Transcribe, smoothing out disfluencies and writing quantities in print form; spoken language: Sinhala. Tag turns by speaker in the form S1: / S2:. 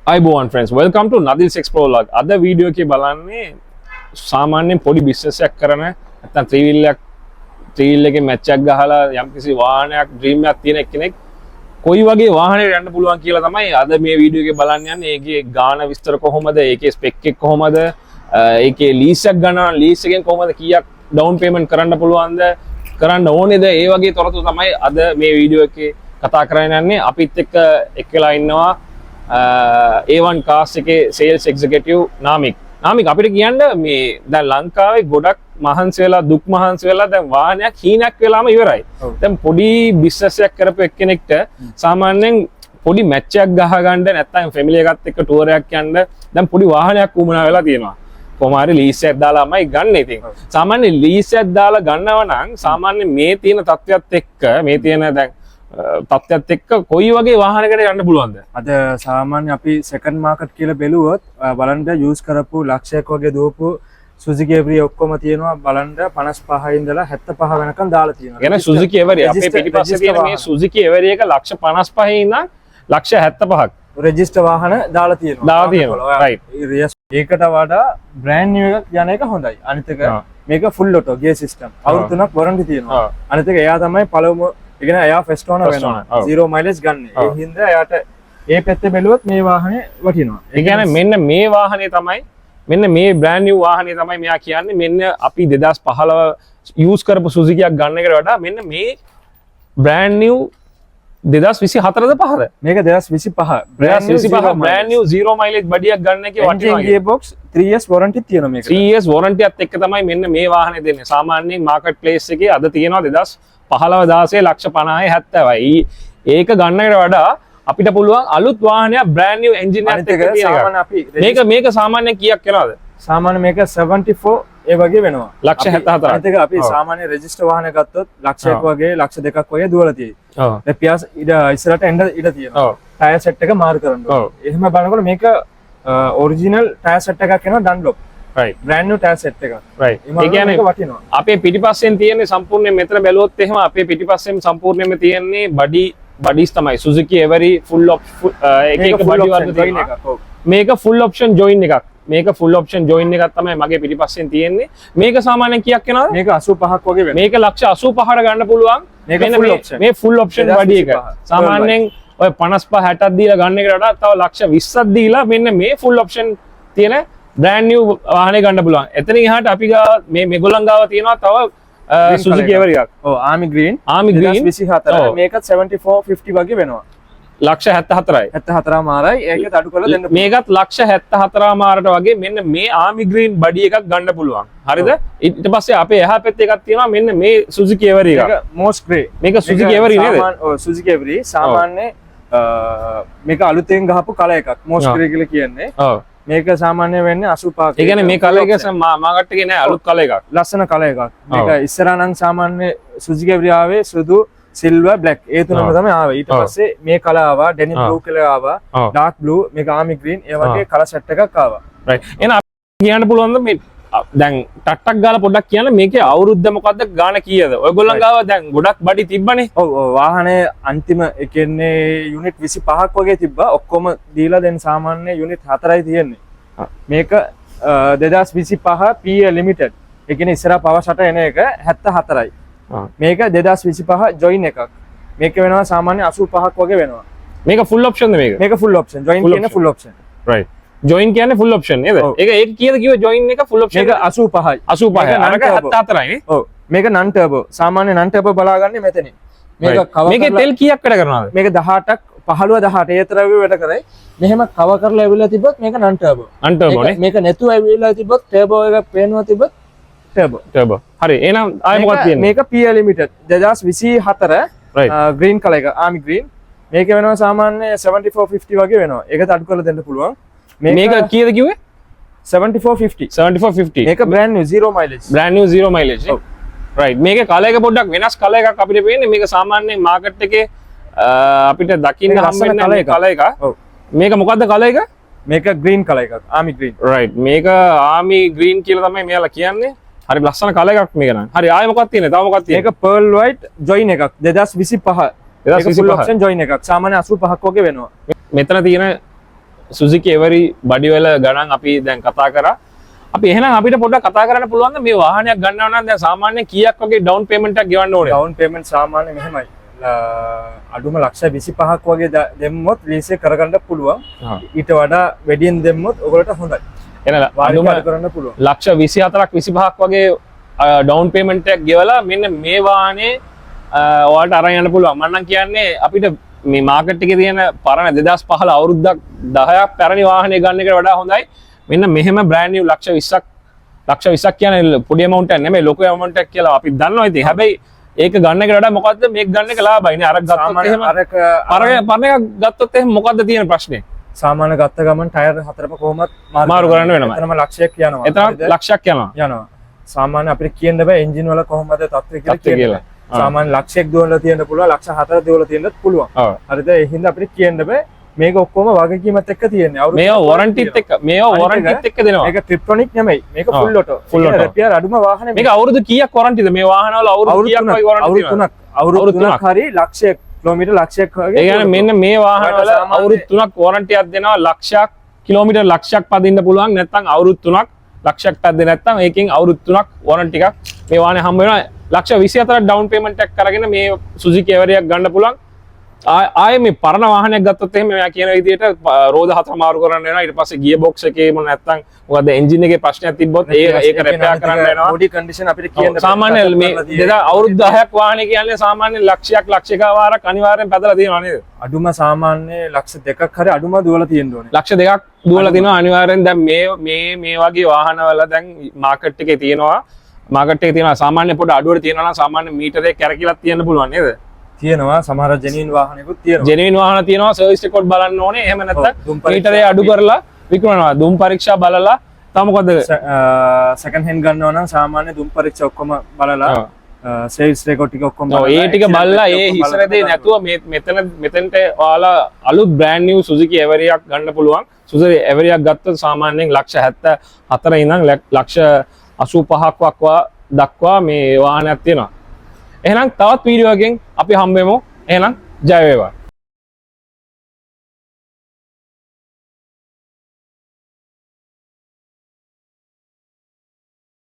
S1: iBowan friends, welcome to Nadil's Explore Vlog. අද වීඩියෝ එකේ බලන්නේ සාමාන්‍යයෙන් පොඩි බිස්නස් එකක් කරන නැත්නම් ත්‍රිවිල් එකේ මැච් එකක් ගහලා යම්කිසි වාහනයක් ඩ්‍රීම් එකක් තියෙන කෙනෙක් කොයි වගේ වාහනයකට යන්න පුළුවන් කියලා තමයි අද මේ වීඩියෝ එකේ බලන්න යන්නේ. ඒකේ ගාන විස්තර කොහොමද? ඒකේ ස්පෙක් එක කොහොමද? ඒකේ ලීස් එක ගන්නවා ලීස් එකෙන් කොහොමද කීයක් ඩවුන් පේමන්ට් කරන්න පුළුවන්ද? කරන්න ඕනේද? ඒ වගේ තොරතුරු තමයි අද මේ වීඩියෝ එකේ කතා කරන්න යන්නේ. අපිත් එක්ක වෙලා ඉන්නවා A1 Cars එකේ sales executive නාමික් අපිට කියන්න මේ දැන් ලංකාවේ ගොඩක් මහන්සි වෙලා දුක් මහන්සි වෙලා දැන් වාහනයක් හීනක් වෙලාම ඉවරයි. දැන් පොඩි බිස්නස් එකක් කරපු එක්කෙනෙක්ට සාමාන්‍යයෙන් පොඩි මැච් එකක් ගහ ගන්න නැත්නම් ෆැමිලි එකත් එක්ක ටුවර් එකක් යන්න දැන් පොඩි වාහනයක් උමනා වෙලා තියෙනවා. කොහොම හරි ලීස් එකක් දාලාමයි ගන්න. ඉතින් සාමාන්‍ය ලීස් එකක් දාලා ගන්නව නම් සාමාන්‍ය මේ තියෙන තත්ත්වයක් එක්ක මේ තියෙන දැන් තත්ත්වයක් එක්ක කොයි වගේ වාහනයකට යන්න පුළුවන්ද?
S2: අද සාමාන්‍ය අපි සෙකන්ඩ් මාකට් කියලා බැලුවොත් බලන්න යූස් කරපු ලක්ෂයක් වගේ දුවපු Suzuki Every ඔක්කොම තියෙනවා බලන්න 55 ඉඳලා 75 වෙනකන් දාලා තියෙනවා.
S1: يعني Suzuki Every අපේ පිටිපස්සේ තියෙන මේ Suzuki Every එක ලක්ෂ 55 ඉඳන් ලක්ෂ 75ක්
S2: රෙජිස්ටර් වාහන දාලා තියෙනවා.
S1: රයිට්.
S2: ඒකට වඩා බ්‍රෑන්ඩ් නිව් එකක් යන එක හොඳයි. අනිත් එක මේක ෆුල් ඔටෝ ගියර් සිස්ටම්. අවුරුදු 3ක් වොරන්ටි තියෙනවා. අනිත් එක එයා තමයි පළමුව ඉගෙන එයා ෆෙස්ට් ඕනර් වෙනවා. 0 මයිලේජ් ගන්න. ඒ හින්දා එයාට ඒ පැත්තේ බැලුවොත් මේ වාහනේ වටිනවා.
S1: ඒ කියන්නේ මෙන්න මේ වාහනේ තමයි මෙන්න මේ බ්‍රෑන්ඩ් නිව් වාහනේ තමයි මෙයා කියන්නේ මෙන්න අපි 2015 යූස් කරපු Suzuki එකක් ගන්න එකට වඩා මෙන්න මේ බ්‍රෑන්ඩ් නිව් 2024ද පහද
S2: මේක 2025
S1: බ්‍රෑන්ඩ් නිව් 0 මයිලේජ් බඩියක් ගන්න එකේ වටිනවා.
S2: ගියර් බොක්ස් 3 years warranty තියෙනවා මේක.
S1: 3 years warranty එකත් එක්ක තමයි මෙන්න මේ වාහනේ දෙන්නේ. සාමාන්‍යයෙන් මාකට් ප්ලේස් එකේ අද තියෙනවා 2015 ලක්ෂ 50යි 70යි. ඒක ගන්නකට වඩා අපිට පුළුවන් අලුත් වාහනයක් බ්‍රෑන්ඩ් නිව් එන්ජින් එකත් එක්ක තියෙන එක. මේක සාමාන්‍යයෙන් කීයක් වෙනවද?
S2: සාමාන්‍ය මේක 74 ඒ වගේ වෙනවා.
S1: ලක්ෂ 74ක්.
S2: අනිත් එක අපි සාමාන්‍ය රෙජිස්ටර් වාහන ගත්තොත් ලක්ෂයක් වගේ ලක්ෂ 2ක් වගේ දුවලා තියෙයි. ඔව්. දැන් පියාස ඉස්සරහට එන්න ඉඩ තියෙනවා. ඔව්. ටයර් සෙට් එක මාරු කරන්න ඕනේ. ඔව්. එහෙම බලනකොට මේක ඔරිජිනල් ටයර් සෙට් එකක් එනවා Dunlop.
S1: right
S2: brand new tire set එක
S1: right ඒ කියන්නේ වටිනවා. අපේ පිටිපස්සෙන් තියෙන්නේ සම්පූර්ණයෙන් මෙතන බැලුවොත් එහෙම අපේ පිටිපස්සෙන් සම්පූර්ණයෙන්ම තියෙන්නේ බඩිස් තමයි Suzuki Every full එක බඩි වර්ග තියෙනවා. මේක full option join එකක්. මේක full option join එකක් තමයි මගේ පිටිපස්සෙන් තියෙන්නේ. මේක සාමාන්‍යයෙන් කීයක් වෙනවද?
S2: මේක 85ක් වගේ වෙනවා.
S1: මේක ලක්ෂ 85කට ගන්න පුළුවන්. මේ full option බඩි එක. සාමාන්‍යයෙන් ඔය 55 60ක් දීලා ගන්න එකට වඩා තව ලක්ෂ 20ක් දීලා මෙන්න මේ full option තියෙන brand new වාහනේ ගන්න පුළුවන්. එතන එහාට අපි ගාව මේ මෙගොල්ලන් ගාව තියෙනවා තව Suzuki Every එකක්.
S2: ඔව් Army Green 2024 මේකත් 7450 වගේ වෙනවා.
S1: ලක්ෂ 74යි.
S2: 74 මාරයි. ඒකත් අඩු කරලා දෙන්න.
S1: මේකත් ලක්ෂ 74 මාරට වගේ මෙන්න මේ Army Green බඩි එකක් ගන්න පුළුවන්. හරිද? ඊට පස්සේ අපේ එහා පැත්තේ එකක් තියෙනවා මෙන්න මේ Suzuki Every එක.
S2: මේක Most Grey.
S1: මේක Suzuki Every නේද?
S2: ඔව් Suzuki Every සාමාන්‍ය මේක අලුතෙන් ගහපු කල එකක්. Most Grey කියලා කියන්නේ. ඔව්. මේක සාමාන්‍ය වෙන්නේ 85ක්.
S1: ඒ කියන්නේ මේ කලර් එක මාකට එකේ නෑ අලුත් කලර් එකක්.
S2: ලස්සන කලර් එකක්. මේක ඉස්සරහා නම් සාමාන්‍ය Suzuki Every ආවේ සුදු සිල්වර් බ්ලැක් ඒ තුනම තමයි ආවේ. ඊට පස්සේ මේ කලර් ආවා, ඩෙනිම් බ්ලූ කලර් ආවා, ඩාර්ක් බ්ලූ, මේක ආමි ග්‍රීන් ඒ වගේ කලර් සෙට් එකක් ආවා.
S1: රයිට්. එහෙනම් අපි කියන්න පුළුවන්ද මේ දැන් ටක්ටක් ගාලා පොඩ්ඩක් කියන්න මේකේ අවුරුද්ද මොකද්ද ගාන කීයද? ඔයගොල්ලන් ගාව දැන් ගොඩක් බඩි තිබ්බනේ.
S2: ඔව් වාහනේ අන්තිම ඒ කියන්නේ යුනිට් 25ක් වගේ තිබ්බා. ඔක්කොම දීලා දැන් සාමාන්‍ය යුනිට් 4යි තියෙන්නේ. මේක 2025 PA limited. ඒ කියන්නේ ඉස්සරහා පවර් ෂටර් එන එක 74යි. මේක 2025 join එකක්. මේක වෙනවා සාමාන්‍ය 85ක් වගේ වෙනවා.
S1: මේක full option ද මේක?
S2: මේක full option. join කියන්නේ full option.
S1: right. join කියන්නේ full option නේද? ඒක කීයද කිව්වේ join එක full option?
S2: මේක 85යි.
S1: 85යි. අරක 74යි නේ?
S2: ඔව්. මේක non turbo. සාමාන්‍ය non turbo බලාගන්නේ මෙතනින්. මේක කවර්
S1: මේකේ තෙල් කීයක් වැඩ කරනවද?
S2: මේක 18ක් 15 18 ඒ තරම් වැඩ කරයි. මෙහෙම කවර් කරලා ඇවිල්ලා තිබ්බොත් මේක non turbo.
S1: non turbo නේ.
S2: මේක නැතුව ඇවිල්ලා තිබ්බොත් turbo එක පේනවා තිබ්බොත් turbo.
S1: හරි. එහෙනම් ආයෙ මොකක්ද තියෙන්නේ?
S2: මේක PA limited 2024 green color එක army green. මේක වෙනවා සාමාන්‍ය 7450 වගේ වෙනවා. ඒකට අඩු කරලා දෙන්න පුළුවන්.
S1: මේක කීයද කිව්වේ?
S2: 7450.
S1: 7450.
S2: මේක brand new 0 mileage.
S1: brand new 0 mileage නේ. right. මේකේ කලර් එක පොඩ්ඩක් වෙනස් කලර් එකක් අපිට පේන්නේ. මේක සාමාන්‍යයෙන් මාකට් එකේ අපිට දකින්න හම්බෙන කලර් එක. ඔව්. මේක මොකද්ද කලර් එක?
S2: මේක green color එකක්. army green.
S1: right. මේක army green කියලා තමයි මෙයාලා කියන්නේ. හරි ලස්සන කලර් එකක් මේක නම්. හරි ආයෙ මොකක්ද තියෙන්නේ? තව මොකක්ද තියෙන්නේ?
S2: මේක pearl white join එකක් 2025. 2025 option join එකක්. සාමාන්‍ය 85ක් වගේ වෙනවා.
S1: මෙතන තියෙන සුසිකි එවරි බඩිවල ගණන් අපි දැන් කතා කරා. අපි එහෙනම් අපිට පොඩ්ඩක් කතා කරන්න පුළුවන්ද මේ වාහනයක් ගන්නවා නම් දැන් සාමාන්‍යයෙන් කීයක් වගේ ඩවුන් පේමන්ට් එකක් ගෙවන්න ඕනේ?
S2: ඩවුන් පේමන්ට් සාමාන්‍ය මෙහෙමයි. අඩුම ලක්ෂ 25ක් වගේ දෙම්මොත් ලීස් එක කරගන්න පුළුවන්. ඊට වඩා වැඩියෙන් දෙම්මොත් ඔයගොල්ලන්ට හොඳයි.
S1: එහෙනම් අඩුම
S2: කරන්න පුළුවන්.
S1: ලක්ෂ 24ක් 25ක් වගේ ඩවුන් පේමන්ට් එකක් ගෙවලා මෙන්න මේ වාහනේ ඔයාලට අරන් යන්න පුළුවන්. මම නම් කියන්නේ අපිට මේ මාකට් එකේ තියෙන පරණ 2015 අවුරුද්දක් 10ක් පැරණි වාහනේ ගන්න එකට වඩා හොඳයි. මෙන්න මෙහෙම බ්‍රෑන්ඩ් නිව් ලක්ෂ 20ක් කියන්නේ පොඩි amount එකක් නෙමෙයි ලොකු amount එකක් කියලා අපි දන්නවා ඉතින්. හැබැයි ඒක ගන්න එකට වඩා මොකද්ද මේක ගන්න එක ලාභයි නේ. අර ගත්තොත් එහෙම පරණ එකක් ගත්තොත් එහෙම මොකද්ද තියෙන ප්‍රශ්නේ?
S2: සාමාන්‍ය ගත්ත ගමන් ටයර් හතරම කොහොමත්
S1: මාරු කරන්න වෙනවා.
S2: එතනම ලක්ෂයක් යනවා.
S1: එතන ලක්ෂයක් යනවා.
S2: සාමාන්‍ය අපිට කියන්න බෑ එන්ජින් වල කොහොමද තත්ත්වය කියලා. සාමාන්‍ය ලක්ෂයක් දුවලා තියෙන්න පුළුවන්, ලක්ෂ 4ක් දුවලා තියෙන්නත් පුළුවන්. හරිද? ඒ හින්දා අපිට කියන්න බෑ. මේක ඔක්කොම වගකීමත් එක්ක තියෙන්නේ.
S1: මේවා වොරන්ටිත් එක්ක දෙනවා.
S2: මේක ට්‍රිප්ටොනික් නෙමෙයි. මේක ෆුල් ඔටෝ. රිපෙයාර් අඩුම වාහනේ.
S1: මේක අවුරුදු කීයක් වොරන්ටිද? මේ වාහනවල අවුරුදු කීයක් වගේ වොරන්ටි තියෙනවා?
S2: අවුරුදු 3ක් හරි ලක්ෂයක් කිලෝමීටර් ලක්ෂයක් වගේ.
S1: ඒ කියන්නේ මෙන්න මේ වාහනවල අවුරුදු 3ක් වොරන්ටියක් දෙනවා. ලක්ෂයක් කිලෝමීටර් ලක්ෂයක් පදින්න පුළුවන්. නැත්නම් අවුරුදු 3ක් ලක්ෂයක් පැද්දේ නැත්නම් ඒකෙන් අවුරුදු 3ක් වොරන්ටි එකක් මේ වාහනේ හම්බ වෙනවා. ලක්ෂ 24ක් ඩවුන් පේමන්ට් එකක් කරගෙන මේ සුසුකි එවරියක් ගන්න පුළුවන්. ආයේ මේ පරණ වාහනයක් ගත්තොත් එහෙම මෙයා කියන විදිහට රෝද හතර මාරු කරන්න වෙනවා. ඊට පස්සේ ගියර් බොක්ස් එකේ මොන නැත්නම් මොකද එන්ජින් එකේ ප්‍රශ්නයක් තිබ්බොත් ඒක රිපෙයාර් කරන්න වෙනවා.
S2: බොඩි කන්ඩිෂන් අපිට කියන්න
S1: සාමාන්‍ය මේ 2000 අවුරුදු 10ක් වාහනේ කියන්නේ සාමාන්‍ය ලක්ෂයක් ලක්ෂිකාවාරක් අනිවාර්යෙන් පැදලා තියෙනවා නේද?
S2: අඩුම සාමාන්‍ය ලක්ෂ 2ක් හරි අඩුම දුවලා තියෙන්න ඕනේ.
S1: ලක්ෂ 2ක් දුවලා තියෙනවා අනිවාර්යෙන්. දැන් මේ වගේ වාහනවල දැන් මාකට් එකේ තියෙනවා. මාකට් එකේ තියෙනවා සාමාන්‍ය පොඩ අඩුවට තියෙනවා නම් සාමාන්‍ය මීටරේ කැරකිලක් තියෙන්න පුළුවන් නේද?
S2: තියෙනවා සමහර ජෙනුයින් වාහනෙකුත් තියෙනවා.
S1: ජෙනුයින් වාහන තියෙනවා සර්විස් රෙකෝඩ් බලන්න ඕනේ. එහෙම නැත්නම් මීටරේ අඩු කරලා විකුණනවා. දුම් පරීක්ෂා බලලා තව මොකද
S2: සෙකන්ඩ් හෑන්ඩ් ගන්නවා නම් සාමාන්‍ය දුම් පරීක්ෂා ඔක්කොම බලලා සර්විස් රෙකෝඩ් ටික ඔක්කොම
S1: බලලා ඒ ටික බලලා ඒ හිසරදේ නැතුව මෙතෙන්ට ඔයාලා අලුත් බ්‍රෑන්ඩ් නිව් සුසුකි එවරියක් ගන්න පුළුවන්. සුසුකි එවරියක් ගත්තොත් සාමාන්‍යයෙන් ලක්ෂ 74 ඉඳන් ලක්ෂ 85ක් දක්වා මේ වාහනයක් තියෙනවා. එහෙනම් තවත් වීඩියෝ එකකින් අපි හම්බෙමු. එහෙනම් ජය වේවා.